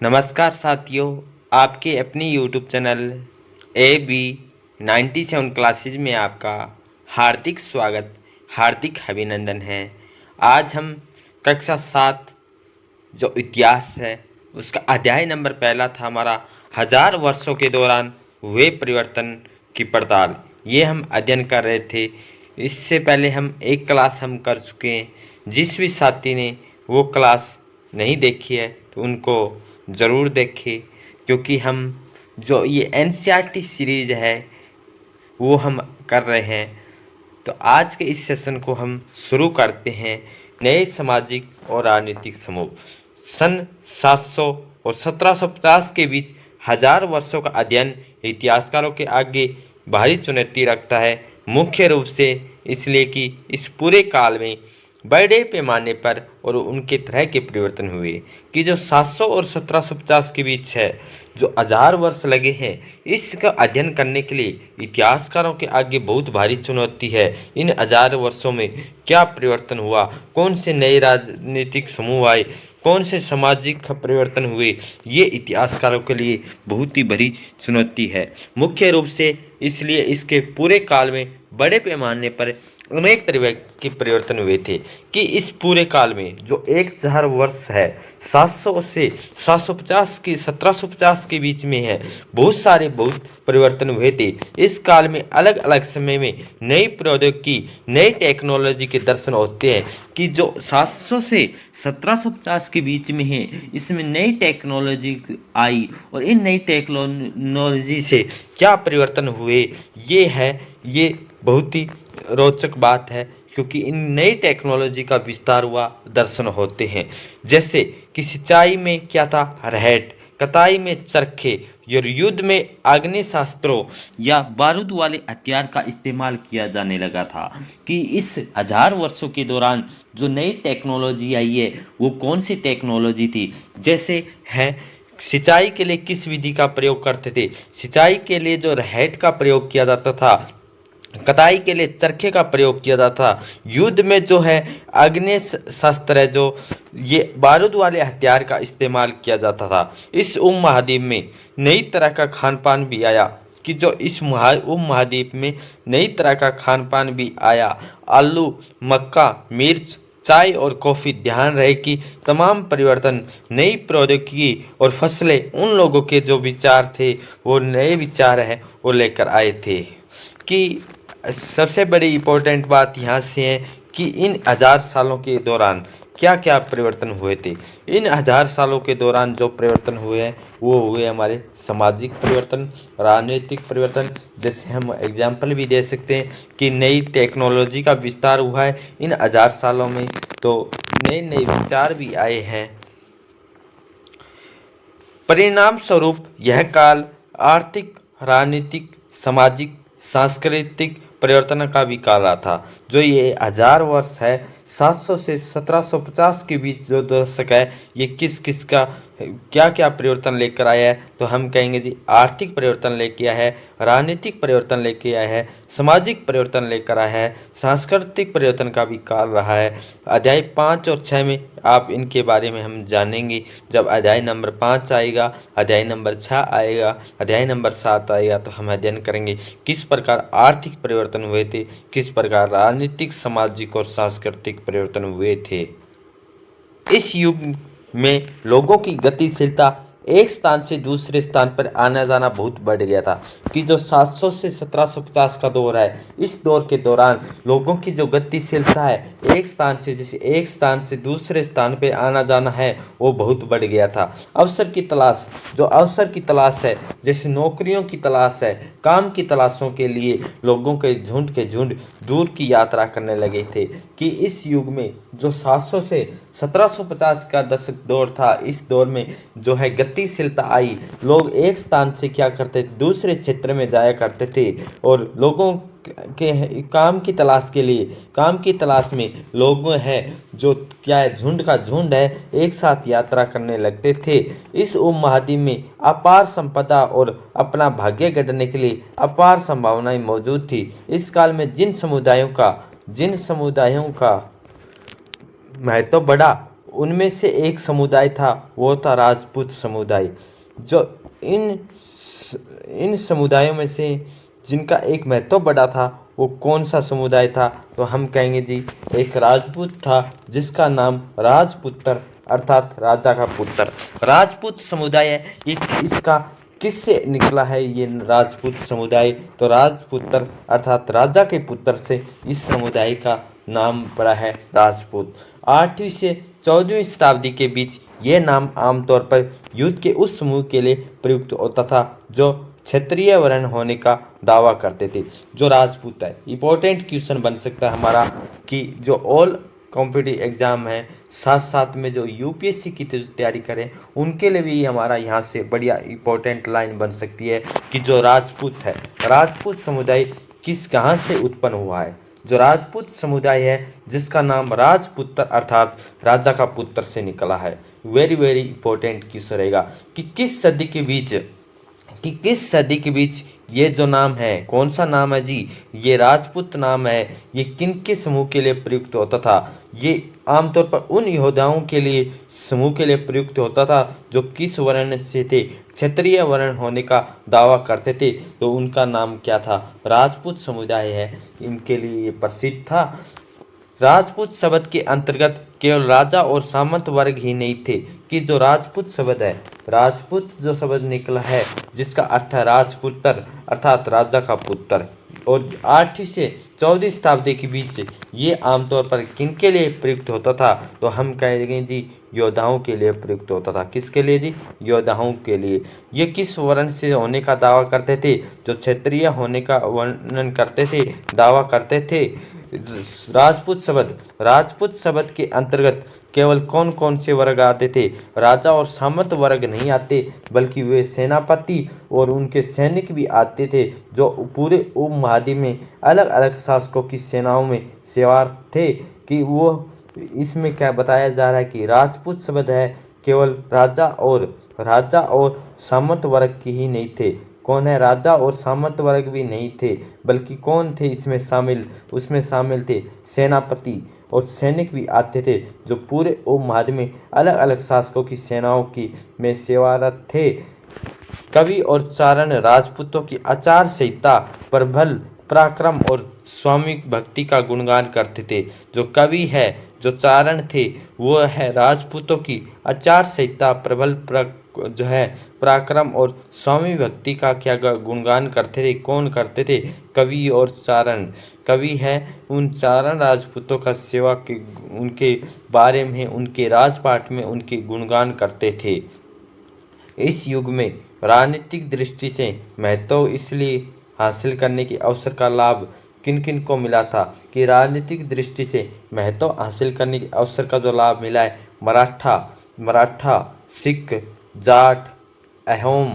नमस्कार साथियों, आपके अपनी यूट्यूब चैनल AB 97 क्लासेज में आपका हार्दिक स्वागत, हार्दिक अभिनंदन है। आज हम कक्षा 7 जो इतिहास है उसका अध्याय नंबर पहला था हमारा 1000 वर्षों के दौरान हुए परिवर्तन की पड़ताल, ये हम अध्ययन कर रहे थे। इससे पहले हम एक क्लास हम कर चुके हैं। जिस भी साथी ने वो क्लास नहीं देखी है तो उनको ज़रूर देखें, क्योंकि हम जो ये NCERT सीरीज है वो हम कर रहे हैं। तो आज के इस सेशन को हम शुरू करते हैं। नए सामाजिक और राजनीतिक समूह सन 700 और 1750 के बीच 1000 वर्षों का अध्ययन इतिहासकारों के आगे भारी चुनौती रखता है, मुख्य रूप से इसलिए कि इस पूरे काल में बड़े पैमाने पर और उनके तरह के परिवर्तन हुए कि जो 700 और 1750 के बीच है, जो 1000 वर्ष लगे हैं। इसका अध्ययन करने के लिए इतिहासकारों के आगे बहुत भारी चुनौती है। इन 1000 वर्षों में क्या परिवर्तन हुआ, कौन से नए राजनीतिक समूह आए, कौन से सामाजिक परिवर्तन हुए, ये इतिहासकारों के लिए बहुत ही बड़ी चुनौती है। मुख्य रूप से इसलिए इसके पूरे काल में बड़े पैमाने पर अनेक तरह के परिवर्तन हुए थे कि इस पूरे काल में जो 1000 वर्ष है, 700 से 750 के 1750 के बीच में है, बहुत परिवर्तन हुए थे। इस काल में अलग अलग समय में नई प्रौद्योगिकी, नई टेक्नोलॉजी के दर्शन होते हैं कि जो 700 से 1750 के बीच में है, इसमें नई टेक्नोलॉजी आई और इन नई टेक्नोलॉजी से क्या परिवर्तन हुए, ये बहुत ही रोचक बात है, क्योंकि इन नई टेक्नोलॉजी का विस्तार हुआ दर्शन होते हैं। जैसे कि सिंचाई में क्या था, रहट, कताई में चरखे और युद्ध में आग्नेयास्त्रों या बारूद वाले हथियार का इस्तेमाल किया जाने लगा था। कि इस 1000 वर्षों के दौरान जो नई टेक्नोलॉजी आई है वो कौन सी टेक्नोलॉजी थी। जैसे है सिंचाई के लिए किस विधि का प्रयोग करते थे, सिंचाई के लिए जो रहट का प्रयोग किया जाता था, कताई के लिए चरखे का प्रयोग किया जाता था, युद्ध में जो है आग्नेय शस्त्र है, जो ये बारूद वाले हथियार का इस्तेमाल किया जाता था। इस उपमहाद्वीप में नई तरह का खान पान भी आया कि जो इस उपमहाद्वीप में नई तरह का खान पान भी आया। आलू, मक्का, मिर्च, चाय और कॉफ़ी। ध्यान रहे कि तमाम परिवर्तन, नई प्रौद्योगिकी और फसलें उन लोगों के जो विचार थे, वो नए विचार हैं वो लेकर आए थे। कि सबसे बड़ी इम्पोर्टेंट बात यहाँ से है कि इन 1000 सालों के दौरान क्या क्या परिवर्तन हुए थे। इन 1000 सालों के दौरान जो परिवर्तन हुए हैं वो हुए हमारे सामाजिक परिवर्तन, राजनीतिक परिवर्तन। जैसे हम एग्जाम्पल भी दे सकते हैं कि नई टेक्नोलॉजी का विस्तार हुआ है इन 1000 सालों में, तो नए नए विचार भी आए हैं। परिणाम स्वरूप यह काल आर्थिक, राजनीतिक, सामाजिक, सांस्कृतिक परिवर्तन का भी काल रहा था। जो ये 1000 वर्ष है, 700 से 1750 के बीच जो दशक है, ये किस किस का क्या क्या परिवर्तन लेकर आया है, तो हम कहेंगे जी आर्थिक परिवर्तन लेके आया है, राजनीतिक परिवर्तन लेके आया है, सामाजिक परिवर्तन लेकर आया है, सांस्कृतिक परिवर्तन का भी काल रहा है। अध्याय 5 और 6 में आप इनके बारे में हम जानेंगे। जब अध्याय नंबर 5 आएगा, अध्याय नंबर 6 आएगा, अध्याय नंबर 7 आएगा, तो हम अध्ययन करेंगे किस प्रकार आर्थिक परिवर्तन हुए थे, किस प्रकार राजनीतिक, सामाजिक और सांस्कृतिक परिवर्तन हुए थे। इस युग में लोगों की गतिशीलता, एक स्थान से दूसरे स्थान पर आना जाना बहुत बढ़ गया था। कि जो 700 से 1750 का दौर है, इस दौर के दौरान लोगों की जो गतिशीलता है, एक स्थान से जैसे एक स्थान से दूसरे स्थान पर आना जाना है, वो बहुत बढ़ गया था। अवसर की तलाश, जो अवसर की तलाश है, जैसे नौकरियों की तलाश है, काम की तलाशों के लिए लोगों के झुंड दूर की यात्रा करने लगे थे। कि इस युग में जो 700 से 1750 का दशक दौर था, इस दौर में जो है गतिशीलता आई। लोग एक स्थान से क्या करते थे, दूसरे क्षेत्र में जाया करते थे, और लोगों के काम की तलाश के लिए, काम की तलाश में लोग हैं जो क्या है, झुंड का झुंड है, एक साथ यात्रा करने लगते थे। इस उपमहाद्वीप में अपार संपदा और अपना भाग्य गढ़ने के लिए अपार संभावनाएं मौजूद थी। इस काल में जिन समुदायों का महत्व बढ़ा, उनमें से एक समुदाय था, वो था राजपूत समुदाय। जो इन इन समुदायों में से जिनका एक महत्व बड़ा था, वो कौन सा समुदाय था? तो हम कहेंगे जी, एक राजपूत था जिसका नाम राजपुत्र अर्थात राजा का पुत्र। राजपूत समुदाय है, ये इसका किससे निकला है ये राजपूत समुदाय? तो राजपुत्र अर्थात राजा के पुत्र से इस समुदाय का नाम पड़ा है राजपूत। 8वीं से 14वीं शताब्दी के बीच ये नाम आमतौर पर युद्ध के उस समूह के लिए प्रयुक्त होता था जो क्षत्रिय वर्ण होने का दावा करते थे, जो राजपूत है। इंपॉर्टेंट क्वेश्चन बन सकता है हमारा कि जो ऑल कॉम्पिटिटिव एग्जाम है, साथ साथ में जो यूपीएससी की तैयारी करें, उनके लिए भी हमारा यहाँ से बढ़िया इंपॉर्टेंट लाइन बन सकती है कि जो राजपूत है, राजपूत समुदाय कहाँ से उत्पन्न हुआ है? जो राजपूत समुदाय है जिसका नाम राजपुत्र अर्थात राजा का पुत्र से निकला है। वेरी वेरी इंपॉर्टेंट क्वेश्चन रहेगा कि किस सदी के बीच ये जो नाम है, कौन सा नाम है जी? ये राजपूत नाम है। ये किन के समूह के लिए प्रयुक्त होता था? ये आमतौर पर उन योद्धाओं के लिए समूह के लिए प्रयुक्त होता था जो किस वर्ण से थे? क्षत्रिय वर्ण होने का दावा करते थे। तो उनका नाम क्या था? राजपूत समुदाय है, इनके लिए ये प्रसिद्ध था। राजपूत शब्द के अंतर्गत केवल राजा और सामंत वर्ग ही नहीं थे कि जो राजपूत शब्द है, राजपूत जो शब्द निकला है जिसका अर्थ है राजपुत्र अर्थात राजा का पुत्र। और 8वीं से 14वीं शताब्दी के बीच ये आमतौर पर किनके लिए प्रयुक्त होता था? तो हम कहेंगे जी, योद्धाओं के लिए प्रयुक्त होता था। किसके लिए जी? योद्धाओं के लिए। ये किस वर्ण से होने का दावा करते थे? जो क्षत्रिय होने का वर्णन करते थे, दावा करते थे। राजपूत शब्द के अंतर्गत केवल कौन कौन से वर्ग आते थे? राजा और सामंत वर्ग नहीं आते, बल्कि वे सेनापति और उनके सैनिक भी आते थे जो पूरे उपमहाद्वीप में अलग अलग शासकों की सेनाओं में सवार थे। कि वो इसमें क्या बताया जा रहा है कि राजपूत शब्द है केवल राजा और सामंत वर्ग के ही नहीं थे। कौन है? राजा और सामंत वर्ग भी नहीं थे, बल्कि कौन थे इसमें शामिल? उसमें शामिल थे सेनापति और सैनिक भी आते थे जो पूरे उपमहाद्वीप में अलग अलग शासकों की सेनाओं की में सेवारत थे। कवि और चारण राजपूतों की आचार संहिता, प्रबल पराक्रम और स्वामी भक्ति का गुणगान करते थे। जो कवि है, जो चारण थे, वो है राजपूतों की आचार संहिता, प्रबल जो है पराक्रम और स्वामी भक्ति का क्या गुणगान करते थे? कौन करते थे? कवि और चारण। कवि है उन चारण राजपूतों का सेवा के उनके बारे में, उनके राजपाट में उनके गुणगान करते थे। इस युग में राजनीतिक दृष्टि से महत्व इसलिए हासिल करने के अवसर का लाभ किन किन को मिला था? कि राजनीतिक दृष्टि से महत्व हासिल करने के अवसर का जो लाभ मिला है, मराठा, सिख, जाट, अहोम,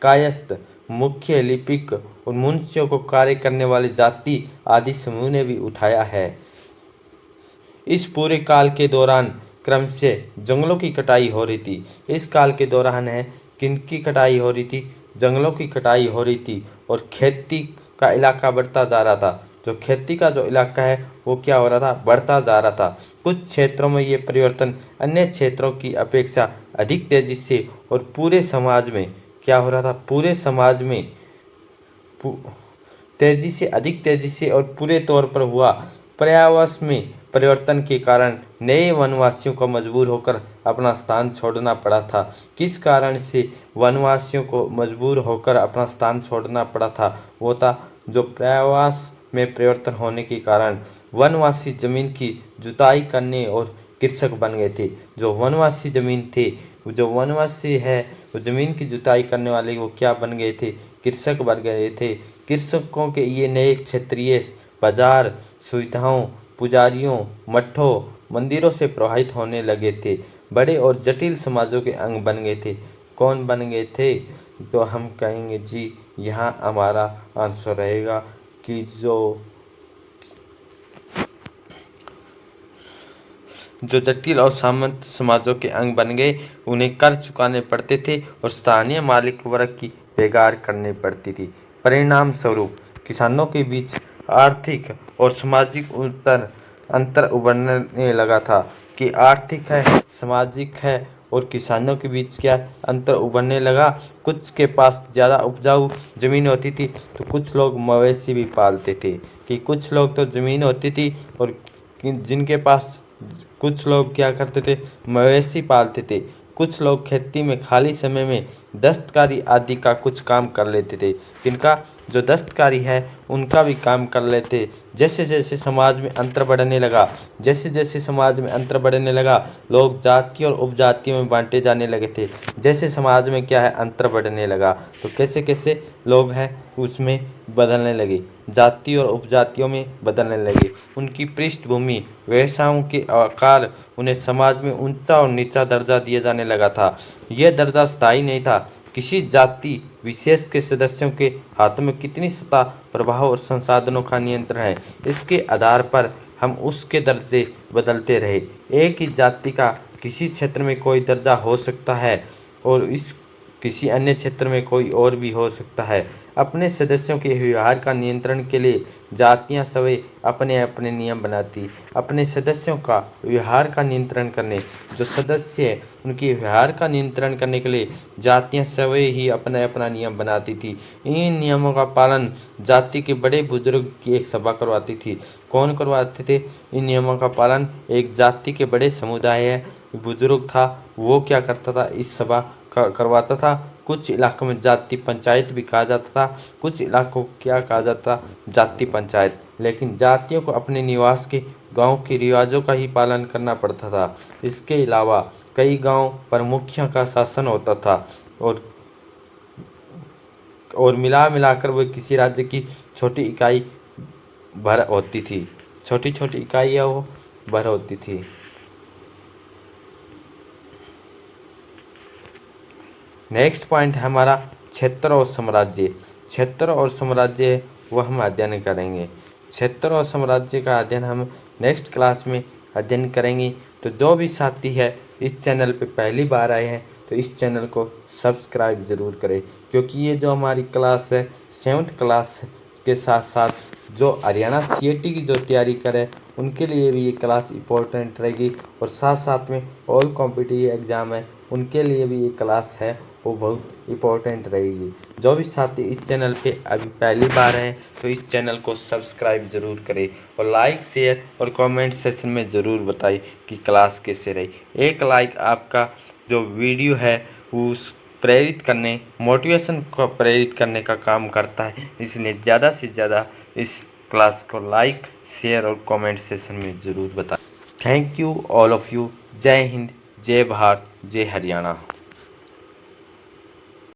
कायस्थ, मुख्य लिपिक और मुंशियों को कार्य करने वाली जाति आदि समूह ने भी उठाया है। इस पूरे काल के दौरान क्रम से जंगलों की कटाई हो रही थी। इस काल के दौरान है किनकी कटाई हो रही थी? जंगलों की कटाई हो रही थी और खेती का इलाका बढ़ता जा रहा था। जो खेती का जो इलाका है वो क्या हो रहा था? बढ़ता जा रहा था। कुछ क्षेत्रों में ये परिवर्तन अन्य क्षेत्रों की अपेक्षा अधिक तेजी से और पूरे समाज में क्या हो रहा था? पूरे समाज में अधिक तेजी से और पूरे तौर पर हुआ। पर्यावरण में परिवर्तन के कारण नए वनवासियों को मजबूर होकर अपना स्थान छोड़ना पड़ा था। किस कारण से वनवासियों को मजबूर होकर अपना स्थान छोड़ना पड़ा था? वो था जो पर्यावरण में परिवर्तन होने के कारण वनवासी जमीन की जुताई करने और कृषक बन गए थे। जो वनवासी जमीन थे, जो वनवासी है, वो जमीन की जुताई करने वाले वो क्या बन गए थे? कृषक बन गए थे। कृषकों के ये नए क्षेत्रीय बाजार सुविधाओं, पुजारियों, मठों, मंदिरों से प्रभावित होने लगे थे। बड़े और जटिल समाजों के अंग बन गए थे। कौन बन गए थे? तो हम कहेंगे जी, यहाँ हमारा आंसर रहेगा कि जो जटिल और सामंत समाजों के अंग बन गए, उन्हें कर चुकाने पड़ते थे और स्थानीय मालिक वर्ग की बेगार करनी पड़ती थी। परिणाम स्वरूप किसानों के बीच आर्थिक और सामाजिक अंतर उभरने लगा था। कि आर्थिक है, सामाजिक है और किसानों के बीच क्या अंतर उभरने लगा। कुछ के पास ज़्यादा उपजाऊ ज़मीन होती थी तो कुछ लोग मवेशी भी पालते थे, कि कुछ लोग तो ज़मीन होती थी और जिनके पास कुछ लोग क्या करते थे, मवेशी पालते थे। कुछ लोग खेती में खाली समय में दस्तकारी आदि का कुछ काम कर लेते थे। जिनका जो दस्तकारी है उनका भी काम कर लेते। जैसे जैसे समाज में अंतर बढ़ने लगा, जैसे जैसे समाज में अंतर बढ़ने लगा, लोग जाति और उपजातियों में बांटे जाने लगे थे। जैसे समाज में क्या है अंतर बढ़ने लगा तो कैसे कैसे लोग हैं उसमें बदलने लगे, जाति और उपजातियों में बदलने लगे। उनकी पृष्ठभूमि, व्यवसायों के आकार, उन्हें समाज में ऊंचा और नीचा दर्जा दिया जाने लगा था। यह दर्जा स्थायी नहीं था। किसी जाति विशेष के सदस्यों के हाथों में कितनी सत्ता, प्रभाव और संसाधनों का नियंत्रण है, इसके आधार पर हम उसके दर्जे बदलते रहे। एक ही जाति का किसी क्षेत्र में कोई दर्जा हो सकता है और इस किसी अन्य क्षेत्र में कोई और भी हो सकता है। अपने सदस्यों के व्यवहार का नियंत्रण के लिए जातियां स्वयं अपने अपने नियम बनाती। अपने सदस्यों का व्यवहार का नियंत्रण करने जो सदस्य है उनके व्यवहार का नियंत्रण करने के लिए जातियां स्वयं ही अपना अपना नियम बनाती थी। इन नियमों का पालन जाति के बड़े बुजुर्ग की एक सभा करवाती थी। कौन करवाते थे इन नियमों का पालन? एक जाति के बड़े समुदाय है बुजुर्ग था, वो क्या करता था, इस सभा करवाता था। कुछ इलाकों में जाति पंचायत भी कहा जाता था, कुछ इलाकों को क्या कहा जाता, जाति पंचायत। लेकिन जातियों को अपने निवास के गांव के रिवाजों का ही पालन करना पड़ता था। इसके अलावा कई गांव पर मुखिया का शासन होता था और मिलाकर वो किसी राज्य की छोटी इकाई भर होती थी। छोटी छोटी इकाइयाँ वो भर होती थी। नेक्स्ट पॉइंट है हमारा क्षेत्र और साम्राज्य। क्षेत्र और साम्राज्य वह हम अध्ययन करेंगे। क्षेत्र और साम्राज्य का अध्ययन हम नेक्स्ट क्लास में अध्ययन करेंगे। तो जो भी साथी है इस चैनल पे पहली बार आए हैं तो इस चैनल को सब्सक्राइब ज़रूर करें, क्योंकि ये जो हमारी क्लास है 7th क्लास के साथ साथ जो हरियाणा CAT की जो तैयारी करे उनके लिए भी ये क्लास इम्पोर्टेंट रहेगी। और साथ साथ में ऑल कॉम्पिटिटिव एग्ज़ाम है उनके लिए भी ये क्लास है वो बहुत इम्पोर्टेंट रहेगी। जो भी साथी इस चैनल पे अभी पहली बार हैं तो इस चैनल को सब्सक्राइब ज़रूर करें और लाइक शेयर और कमेंट सेक्शन में ज़रूर बताएं कि क्लास कैसे रही। एक लाइक आपका जो वीडियो है उस प्रेरित करने, मोटिवेशन को प्रेरित करने का काम करता है, इसलिए ज़्यादा से ज़्यादा इस क्लास को लाइक शेयर और कमेंट सेक्शन में ज़रूर बताएं। Thank you all of you. जय हिंद, जय भारत, जय हरियाणा।